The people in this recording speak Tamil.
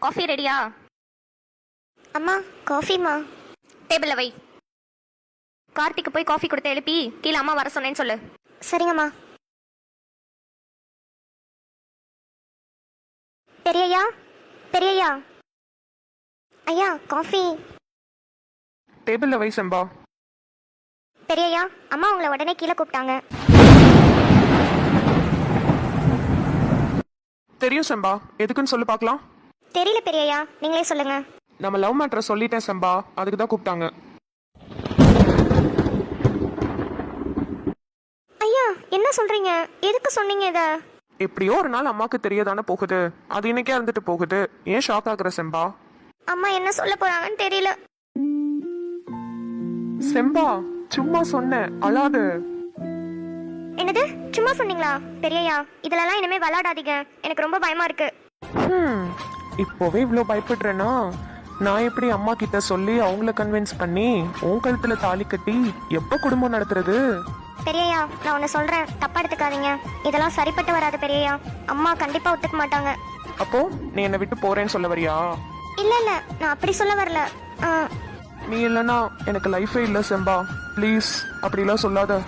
காஃபி ரெடியா? அம்மா காஃபிமா. டேபிள்ல வை. கார்த்திக்கு போய் காஃபி கொடுத்து எழுப்பி கீழே அம்மா வர சொன்னேன்னு சொல்லு. சரிங்கம்மா. பெரியய்யா, பெரியய்யா. ஐயா காஃபி. டேபிள்ல வை செம்பா. பெரியய்யா, அம்மா உங்களை உடனே கீழே கூப்பிட்டாங்க. தெரியும் செம்பா, எதுக்குன்னு சொல்லு பார்க்கலாம். தெரியல பெரியய்யா, நீங்களே சொல்லுங்க. நம்ம லவ் மேட்டரை சொல்லிட்டேன் செம்பா, அதுக்கு தான் கூப்பிட்டாங்க. ஐயா என்ன சொல்றீங்க? எதுக்கு சொன்னீங்க இத? எப்படியோ ஒரு நாள் அம்மாக்கு தெரியதானே போகுது, அது இன்னைக்கே இருந்துட்டு போகுது. ஏன் ஷாக் ஆகுற செம்பா? அம்மா என்ன சொல்ல போறாங்கன்னு தெரியல. செம்பா சும்மா சொன்னேன், அழாத. என்னது சும்மா சொன்னீங்களா? பெரியய்யா இதெல்லாம் இனிமே விளையாடாதீங்க, எனக்கு ரொம்ப பயமா இருக்கு. இப்போவே இவ்வளோ பயப்படுறேன்னா நான் எப்படி அம்மா கிட்ட சொல்லி அவங்கள கன்வின்ஸ் பண்ணி உன் கழுத்துல தாலி கட்டி எப்போ குடும்பம் நடத்துறது? பெரியய்யா நான் ஒன்னு சொல்றேன், தப்பா எடுத்துக்காதீங்க. இதெல்லாம் சரிப்பட்டு வராது பெரியய்யா. அம்மா கண்டிப்பா ஒத்துக்க மாட்டாங்க. அப்போ நீ என்னை விட்டு போறேன்னு சொல்ல வரியா? இல்ல இல்ல, நான் அப்படி சொல்ல வரல. நீ இல்லைன்னா எனக்கு லைஃபே இல்லை செம்பா, ப்ளீஸ் அப்படிலாம் சொல்லாத.